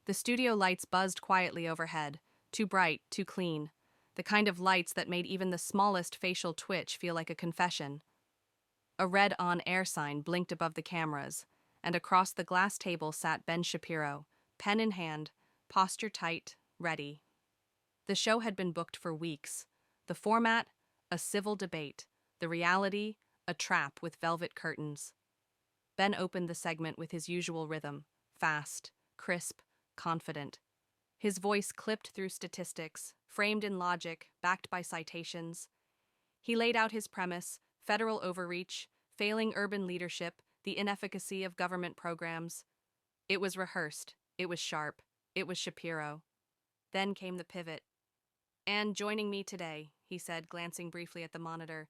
The studio lights buzzed quietly overhead, too bright, too clean, the kind of lights that made even the smallest facial twitch feel like a confession. A red on-air sign blinked above the cameras, and across the glass table sat Ben Shapiro, pen in hand, posture tight, ready. The show had been booked for weeks. The format, a civil debate. The reality, a trap with velvet curtains. Ben opened the segment with his usual rhythm, fast, crisp, confident. His voice clipped through statistics, framed in logic, backed by citations. He laid out his premise: federal overreach, failing urban leadership, the inefficacy of government programs. It was rehearsed, it was sharp, it was Shapiro. Then came the pivot. And joining me today, he said, glancing briefly at the monitor,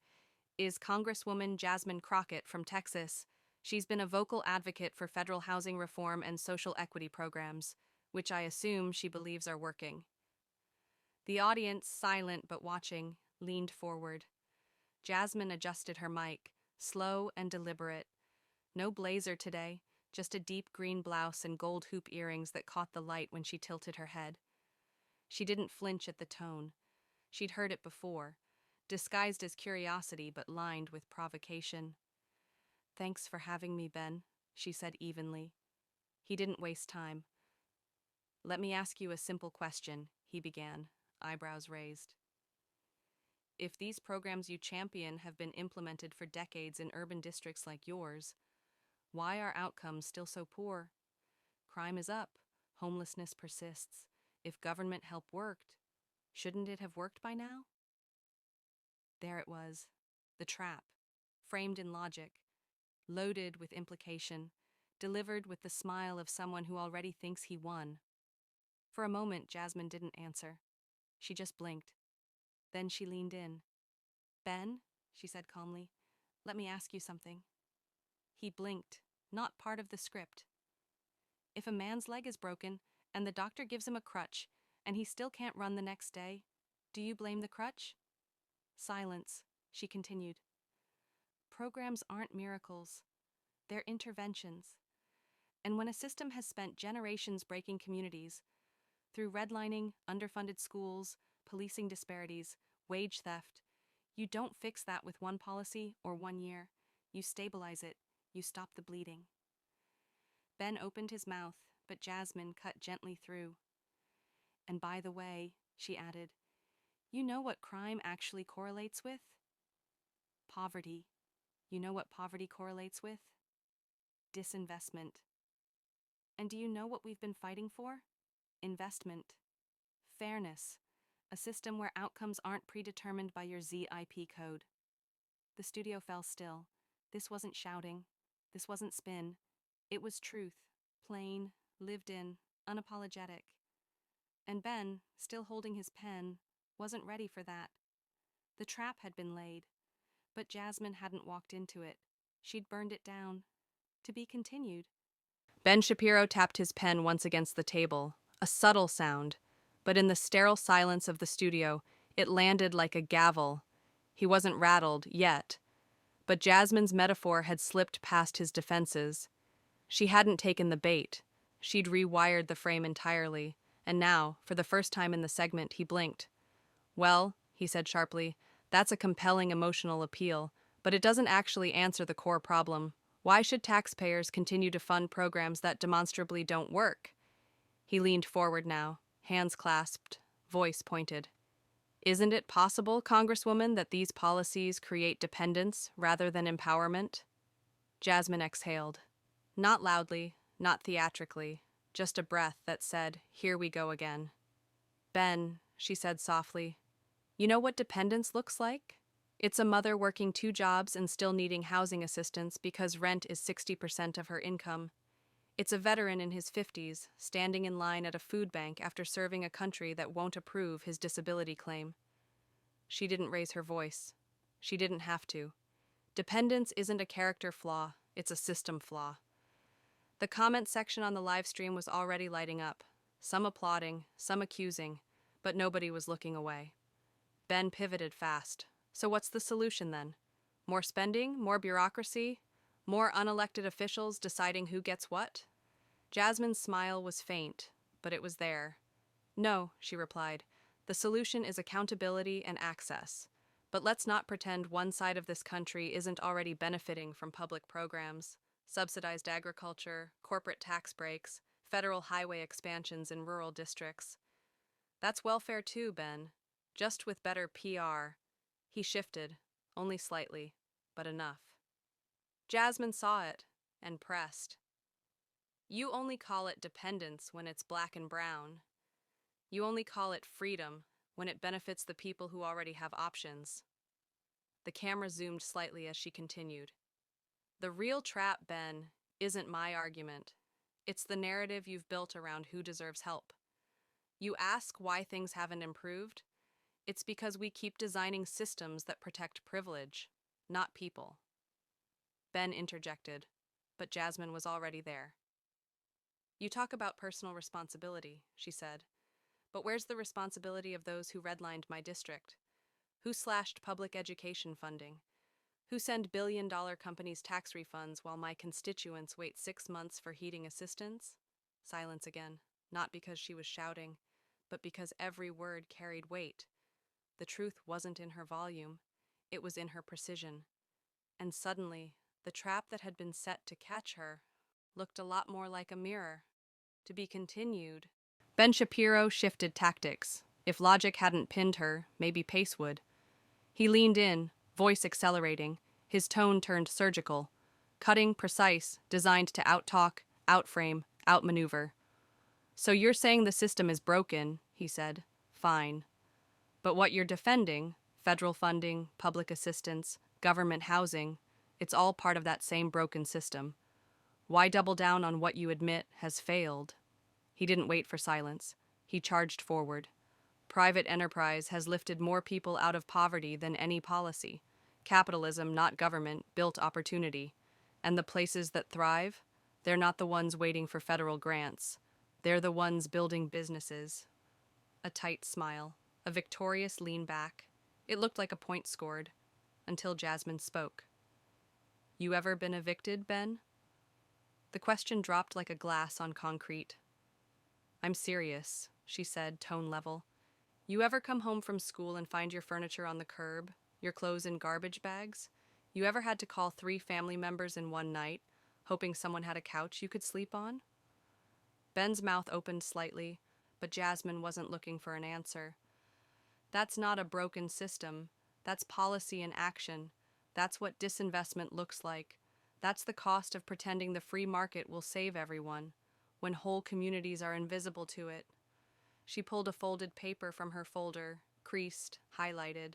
is Congresswoman Jasmine Crockett from Texas. She's been a vocal advocate for federal housing reform and social equity programs, which I assume she believes are working. The audience, silent but watching, leaned forward. Jasmine adjusted her mic, slow and deliberate. No blazer today, just a deep green blouse and gold hoop earrings that caught the light when she tilted her head. She didn't flinch at the tone. She'd heard it before, disguised as curiosity but lined with provocation. "Thanks for having me, Ben," she said evenly. He didn't waste time. "Let me ask you a simple question," he began, eyebrows raised. "If these programs you champion have been implemented for decades in urban districts like yours, why are outcomes still so poor? Crime is up, homelessness persists. If government help worked, shouldn't it have worked by now?" There it was, the trap, framed in logic, loaded with implication, delivered with the smile of someone who already thinks he won. For a moment, Jasmine didn't answer. She just blinked. Then she leaned in. "Ben," she said calmly, "let me ask you something." He blinked, not part of the script. "If a man's leg is broken and the doctor gives him a crutch and he still can't run the next day, do you blame the crutch?" Silence. She continued. "Programs aren't miracles. They're interventions. And when a system has spent generations breaking communities, through redlining, underfunded schools, policing disparities, wage theft, you don't fix that with one policy or 1 year. You stabilize it. You stop the bleeding." Ben opened his mouth, but Jasmine cut gently through. "And by the way," she added, "you know what crime actually correlates with? Poverty. You know what poverty correlates with? Disinvestment. And do you know what we've been fighting for? Investment. Fairness. A system where outcomes aren't predetermined by your ZIP code." The studio fell still. This wasn't shouting. This wasn't spin. It was truth. Plain, lived in, unapologetic. And Ben, still holding his pen, wasn't ready for that. The trap had been laid, but Jasmine hadn't walked into it. She'd burned it down. To be continued. Ben Shapiro tapped his pen once against the table, a subtle sound, but in the sterile silence of the studio, it landed like a gavel. He wasn't rattled yet, but Jasmine's metaphor had slipped past his defenses. She hadn't taken the bait. She'd rewired the frame entirely, and now, for the first time in the segment, he blinked. "Well," he said sharply, "that's a compelling emotional appeal, but it doesn't actually answer the core problem. Why should taxpayers continue to fund programs that demonstrably don't work?" He leaned forward now, hands clasped, voice pointed. "Isn't it possible, Congresswoman, that these policies create dependence rather than empowerment?" Jasmine exhaled. Not loudly, not theatrically, just a breath that said, "Here we go again." "Ben," she said softly, "you know what dependence looks like? It's a mother working 2 jobs and still needing housing assistance because rent is 60% of her income. It's a veteran in his 50s, standing in line at a food bank after serving a country that won't approve his disability claim." She didn't raise her voice. She didn't have to. Dependence isn't a character flaw, it's a system flaw. The comment section on the live stream was already lighting up, some applauding, some accusing, but nobody was looking away. Ben pivoted fast. "So what's the solution then? More spending, more bureaucracy, more unelected officials deciding who gets what?" Jasmine's smile was faint, but it was there. No, she replied. The solution is accountability and access. But let's not pretend one side of this country isn't already benefiting from public programs, subsidized agriculture, corporate tax breaks, federal highway expansions in rural districts. That's welfare too, Ben. Just with better PR. He shifted, only slightly, but enough. Jasmine saw it and pressed. You only call it dependence when it's black and brown. You only call it freedom when it benefits the people who already have options. The camera zoomed slightly as she continued. The real trap, Ben, isn't my argument. It's the narrative you've built around who deserves help. You ask why things haven't improved? It's because we keep designing systems that protect privilege, not people. Ben interjected, but Jasmine was already there. You talk about personal responsibility, she said. But where's the responsibility of those who redlined my district? Who slashed public education funding? Who send billion-dollar companies tax refunds while my constituents wait 6 months for heating assistance? Silence again, not because she was shouting, but because every word carried weight. The truth wasn't in her volume, it was in her precision. And suddenly, the trap that had been set to catch her looked a lot more like a mirror. To be continued. Ben Shapiro shifted tactics. If logic hadn't pinned her, maybe pace would. He leaned in, voice accelerating, his tone turned surgical, cutting, precise, designed to out-talk, out-frame, out-maneuver. So you're saying the system is broken, he said. Fine. But what you're defending, federal funding, public assistance, government housing, it's all part of that same broken system. Why double down on what you admit has failed? He didn't wait for silence. He charged forward. Private enterprise has lifted more people out of poverty than any policy. Capitalism, not government, built opportunity. And the places that thrive, they're not the ones waiting for federal grants. They're the ones building businesses. A tight smile, a victorious lean back. It looked like a point scored, until Jasmine spoke. You ever been evicted, Ben? The question dropped like a glass on concrete. I'm serious, she said, tone level. You ever come home from school and find your furniture on the curb, your clothes in garbage bags? You ever had to call 3 family members in one night, hoping someone had a couch you could sleep on? Ben's mouth opened slightly, but Jasmine wasn't looking for an answer. That's not a broken system. That's policy in action. That's what disinvestment looks like. That's the cost of pretending the free market will save everyone, when whole communities are invisible to it. She pulled a folded paper from her folder, creased, highlighted.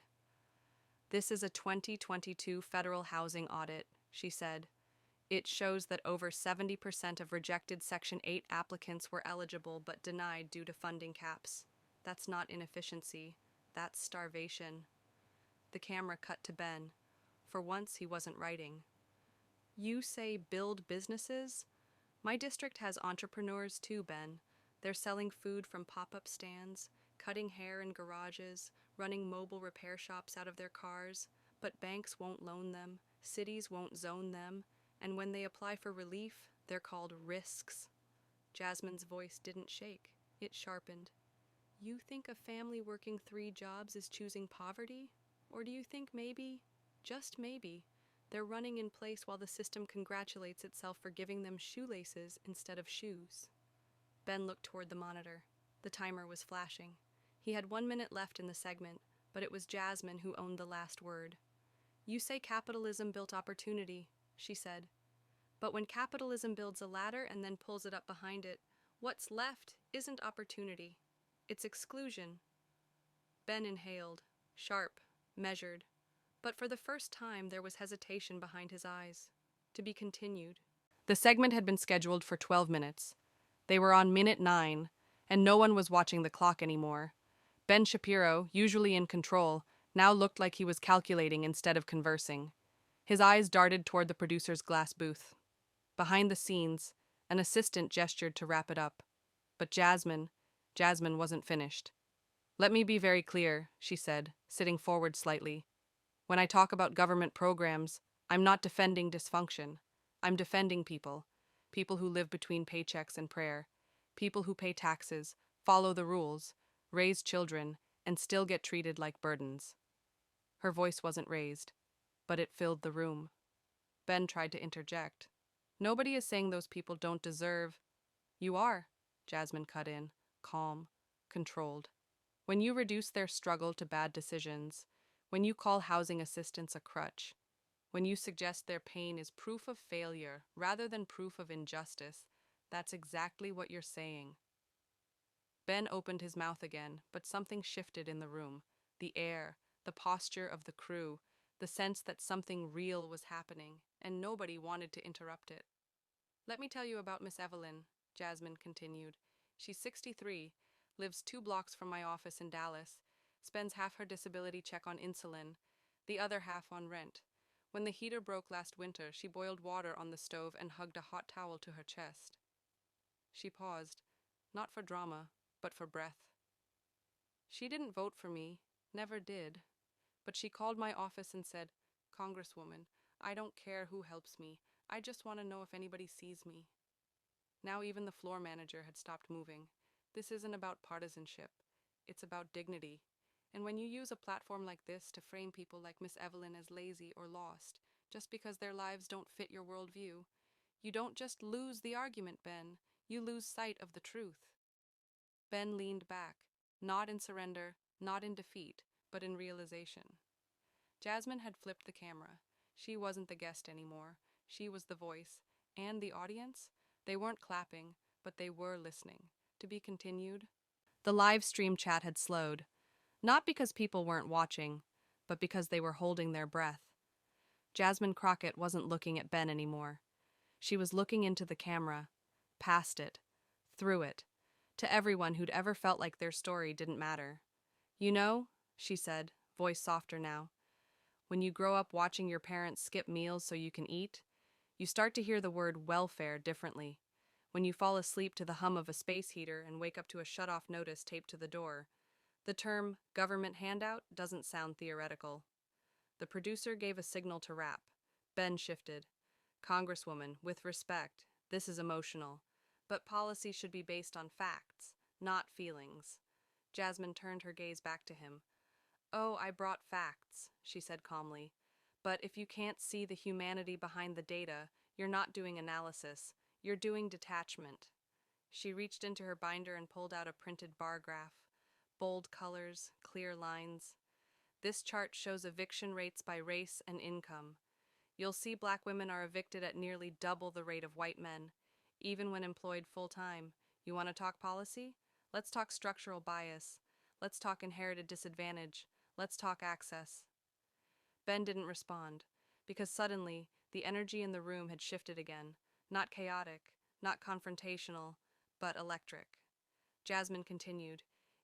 This is a 2022 federal housing audit, she said. It shows that over 70% of rejected Section 8 applicants were eligible but denied due to funding caps. That's not inefficiency. That's starvation. The camera cut to Ben. For once, he wasn't writing. You say build businesses? My district has entrepreneurs too, Ben. They're selling food from pop-up stands, cutting hair in garages, running mobile repair shops out of their cars, but banks won't loan them, cities won't zone them, and when they apply for relief, they're called risks. Jasmine's voice didn't shake, it sharpened. You think a family working 3 jobs is choosing poverty? Or do you think maybe, just maybe, they're running in place while the system congratulates itself for giving them shoelaces instead of shoes? Ben looked toward the monitor. The timer was flashing. He had 1 minute left in the segment, but it was Jasmine who owned the last word. You say capitalism built opportunity, she said. But when capitalism builds a ladder and then pulls it up behind it, what's left isn't opportunity. It's exclusion. Ben inhaled, sharp, measured. But for the first time, there was hesitation behind his eyes. To be continued. The segment had been scheduled for 12 minutes. They were on minute 9, and no one was watching the clock anymore. Ben Shapiro, usually in control, now looked like he was calculating instead of conversing. His eyes darted toward the producer's glass booth. Behind the scenes, an assistant gestured to wrap it up. But Jasmine wasn't finished. Let me be very clear, she said, sitting forward slightly. When I talk about government programs, I'm not defending dysfunction. I'm defending people who live between paychecks and prayer, People who pay taxes, follow the rules, raise children, and still get treated like burdens. Her voice wasn't raised, but it filled the room. Ben tried to interject. Nobody is saying those people don't deserve. You are, Jasmine cut in, calm, controlled. When you reduce their struggle to bad decisions, when you call housing assistance a crutch, when you suggest their pain is proof of failure rather than proof of injustice, that's exactly what you're saying. Ben opened his mouth again, but something shifted in the room. The air, the posture of the crew, the sense that something real was happening, and nobody wanted to interrupt it. Let me tell you about Miss Evelyn, Jasmine continued. She's 63, lives 2 blocks from my office in Dallas, spends half her disability check on insulin, the other half on rent. When the heater broke last winter, she boiled water on the stove and hugged a hot towel to her chest. She paused, not for drama, but for breath. She didn't vote for me, never did, but she called my office and said, "Congresswoman, I don't care who helps me. I just want to know if anybody sees me." Now even the floor manager had stopped moving. This isn't about partisanship. It's about dignity. And when you use a platform like this to frame people like Miss Evelyn as lazy or lost, just because their lives don't fit your worldview, you don't just lose the argument, Ben. You lose sight of the truth. Ben leaned back, not in surrender, not in defeat, but in realization. Jasmine had flipped the camera. She wasn't the guest anymore. She was the voice. And the audience? They weren't clapping, but they were listening. To be continued. The live stream chat had slowed. Not because people weren't watching, but because they were holding their breath. Jasmine Crockett wasn't looking at Ben anymore. She was looking into the camera, past it, through it, to everyone who'd ever felt like their story didn't matter. "You know," she said, voice softer now, "when you grow up watching your parents skip meals so you can eat, you start to hear the word welfare differently. When you fall asleep to the hum of a space heater and wake up to a shut-off notice taped to the door, the term government handout doesn't sound theoretical." The producer gave a signal to wrap. Ben shifted. "Congresswoman, with respect, this is emotional, but policy should be based on facts, not feelings." Jasmine turned her gaze back to him. "Oh, I brought facts," she said calmly. "But if you can't see the humanity behind the data, you're not doing analysis, you're doing detachment." She reached into her binder and pulled out a printed bar graph. Bold colors, clear lines. "This chart shows eviction rates by race and income. You'll see Black women are evicted at nearly double the rate of white men, even when employed full-time. You want to talk policy? Let's talk structural bias. Let's talk inherited disadvantage. Let's talk access." Ben didn't respond, because suddenly the energy in the room had shifted again, not chaotic, not confrontational, but electric. Jasmine continued,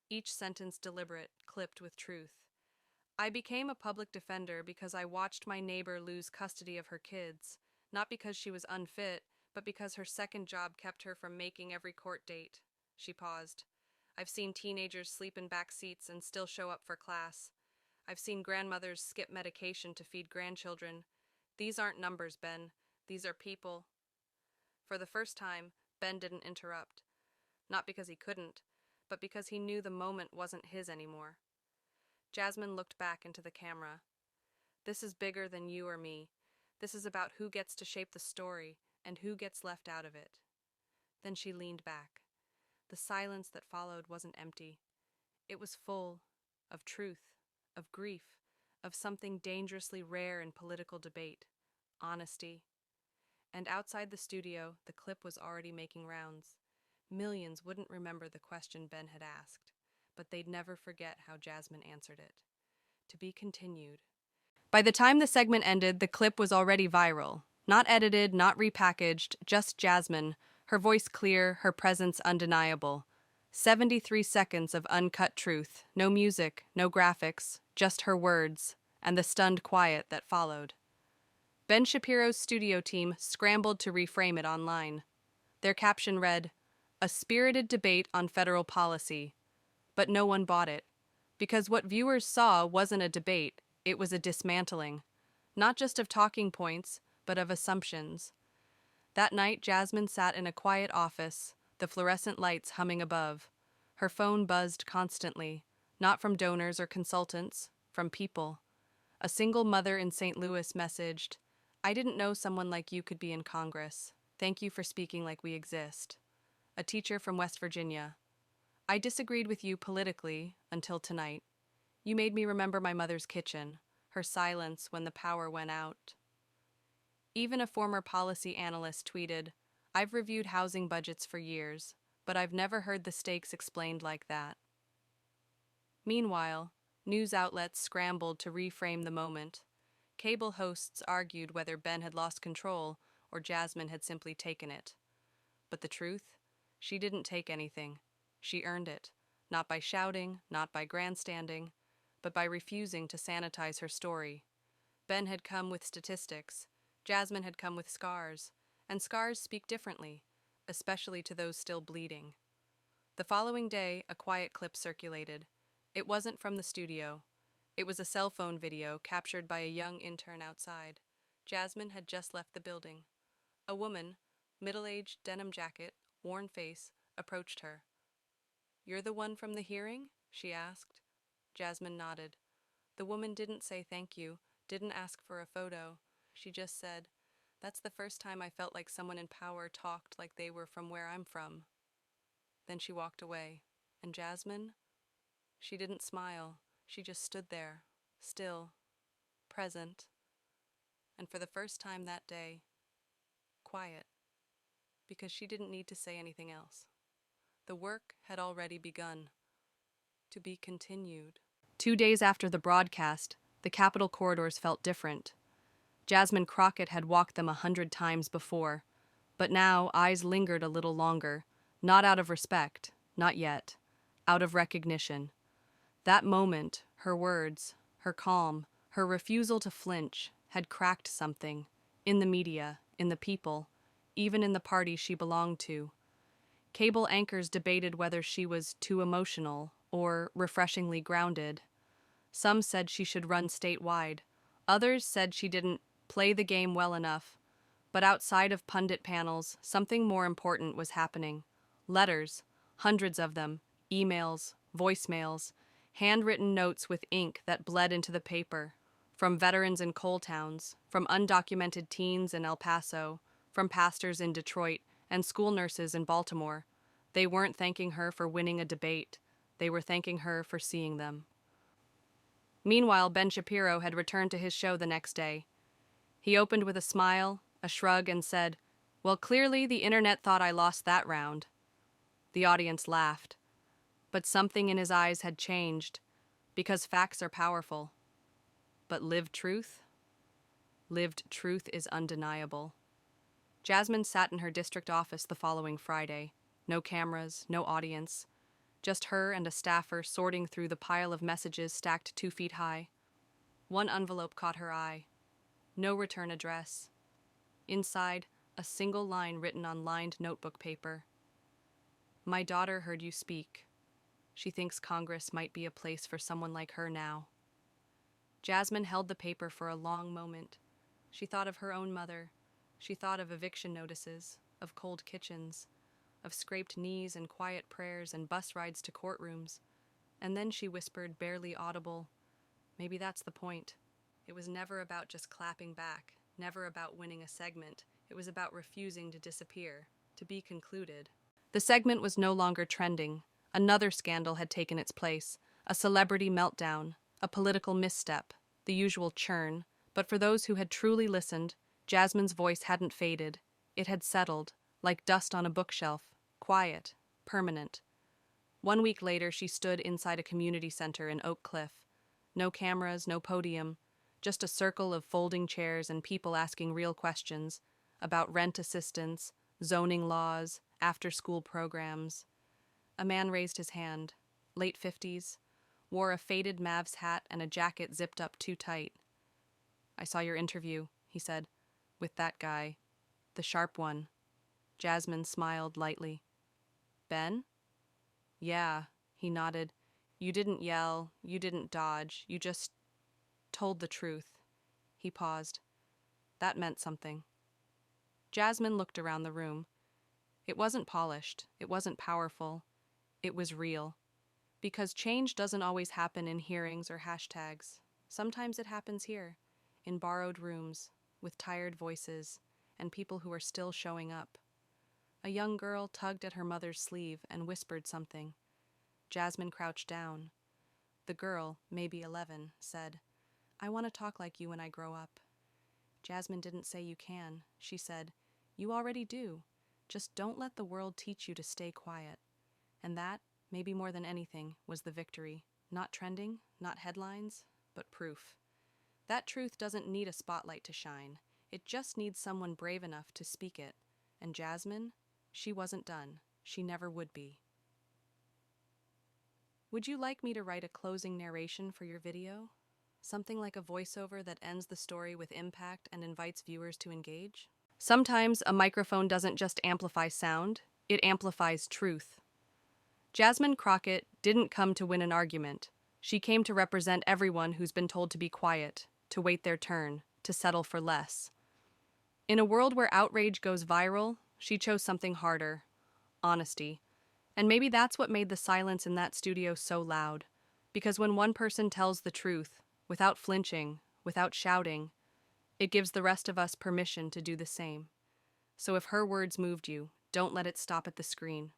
each sentence deliberate, clipped with truth. "I became a public defender because I watched my neighbor lose custody of her kids, not because she was unfit, but because her second job kept her from making every court date." She paused. "I've seen teenagers sleep in back seats and still show up for class. I've seen grandmothers skip medication to feed grandchildren. These aren't numbers, Ben. These are people." For the first time, Ben didn't interrupt. Not because he couldn't, but because he knew the moment wasn't his anymore. Jasmine looked back into the camera. "This is bigger than you or me. This is about who gets to shape the story and who gets left out of it." Then she leaned back. The silence that followed wasn't empty. It was full of truth, of grief, of something dangerously rare in political debate, honesty. And outside the studio, the clip was already making rounds. Millions wouldn't remember the question Ben had asked, but they'd never forget how Jasmine answered it. To be continued. By the time the segment ended, the clip was already viral. Not edited, not repackaged, just Jasmine, her voice clear, her presence undeniable. 73 seconds of uncut truth, no music, no graphics, just her words, and the stunned quiet that followed. Ben Shapiro's studio team scrambled to reframe it online. Their caption read, "A spirited debate on federal policy." But no one bought it, because what viewers saw wasn't a debate, it was a dismantling. Not just of talking points, but of assumptions. That night, Jasmine sat in a quiet office, the fluorescent lights humming above. Her phone buzzed constantly, not from donors or consultants, from people. A single mother in St. Louis messaged, "I didn't know someone like you could be in Congress. Thank you for speaking like we exist." A teacher from West Virginia, "I disagreed with you politically until tonight. You made me remember my mother's kitchen, her silence when the power went out." Even a former policy analyst tweeted, "I've reviewed housing budgets for years, but I've never heard the stakes explained like that." Meanwhile, news outlets scrambled to reframe the moment. Cable hosts argued whether Ben had lost control or Jasmine had simply taken it. But the truth? She didn't take anything. She earned it, not by shouting, not by grandstanding, but by refusing to sanitize her story. Ben had come with statistics. Jasmine had come with scars, and scars speak differently, especially to those still bleeding. The following day, a quiet clip circulated. It wasn't from the studio. It was a cell phone video captured by a young intern outside. Jasmine had just left the building. A woman, middle-aged, denim jacket, worn face, approached her. "You're the one from the hearing?" she asked. Jasmine nodded. The woman didn't say thank you, didn't ask for a photo. She just said, "That's the first time I felt like someone in power talked like they were from where I'm from." Then she walked away. And Jasmine? She didn't smile. She just stood there, still, present. And for the first time that day, quiet, because she didn't need to say anything else. The work had already begun. To be continued. 2 days after the broadcast, the Capitol corridors felt different. Jasmine Crockett had walked them 100 times before, but now eyes lingered a little longer, not out of respect, not yet, out of recognition. That moment, her words, her calm, her refusal to flinch, had cracked something, in the media, in the people, even in the party she belonged to. Cable anchors debated whether she was too emotional or refreshingly grounded. Some said she should run statewide. Others said she didn't play the game well enough. But outside of pundit panels, something more important was happening. Letters, hundreds of them, emails, voicemails, handwritten notes with ink that bled into the paper, from veterans in coal towns, from undocumented teens in El Paso, from pastors in Detroit, and school nurses in Baltimore. They weren't thanking her for winning a debate. They were thanking her for seeing them. Meanwhile, Ben Shapiro had returned to his show the next day. He opened with a smile, a shrug, and said, "Well, clearly the internet thought I lost that round." The audience laughed. But something in his eyes had changed, because facts are powerful. But lived truth? Lived truth is undeniable. Jasmine sat in her district office the following Friday. No cameras, no audience. Just her and a staffer sorting through the pile of messages stacked 2 feet high. One envelope caught her eye. No return address. Inside, a single line written on lined notebook paper. "My daughter heard you speak. She thinks Congress might be a place for someone like her now." Jasmine held the paper for a long moment. She thought of her own mother. She thought of eviction notices, of cold kitchens, of scraped knees and quiet prayers and bus rides to courtrooms. And then she whispered, barely audible, "Maybe that's the point." It was never about just clapping back, never about winning a segment. It was about refusing to disappear, to be concluded. The segment was no longer trending. Another scandal had taken its place, a celebrity meltdown, a political misstep, the usual churn. But for those who had truly listened, Jasmine's voice hadn't faded. It had settled, like dust on a bookshelf, quiet, permanent. 1 week later, she stood inside a community center in Oak Cliff. No cameras, no podium, just a circle of folding chairs and people asking real questions about rent assistance, zoning laws, after-school programs. A man raised his hand, late 50s, wore a faded Mavs hat and a jacket zipped up too tight. "I saw your interview," he said, "with that guy, the sharp one." Jasmine smiled lightly. "Ben?" "Yeah," he nodded. "You didn't yell, you didn't dodge, you just told the truth." He paused. That meant something. Jasmine looked around the room. It wasn't polished, it wasn't powerful, it was real. Because change doesn't always happen in hearings or hashtags. Sometimes it happens here, in borrowed rooms, with tired voices, and people who are still showing up. A young girl tugged at her mother's sleeve and whispered something. Jasmine crouched down. The girl, maybe 11, said, "I want to talk like you when I grow up." Jasmine didn't say you can. She said, "You already do. Just don't let the world teach you to stay quiet." And that, maybe more than anything, was the victory. Not trending, not headlines, but proof. That truth doesn't need a spotlight to shine. It just needs someone brave enough to speak it. And Jasmine, she wasn't done. She never would be. Would you like me to write a closing narration for your video? Something like a voiceover that ends the story with impact and invites viewers to engage? Sometimes a microphone doesn't just amplify sound, it amplifies truth. Jasmine Crockett didn't come to win an argument. She came to represent everyone who's been told to be quiet, to wait their turn, to settle for less. In a world where outrage goes viral, she chose something harder: honesty. And maybe that's what made the silence in that studio so loud. Because when one person tells the truth, without flinching, without shouting, it gives the rest of us permission to do the same. So if her words moved you, don't let it stop at the screen.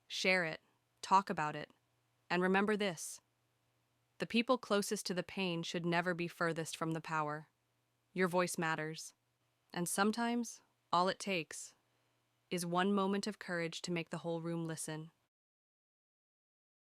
Share it, talk about it, and remember this: the people closest to the pain should never be furthest from the power. Your voice matters. And sometimes, all it takes is one moment of courage to make the whole room listen.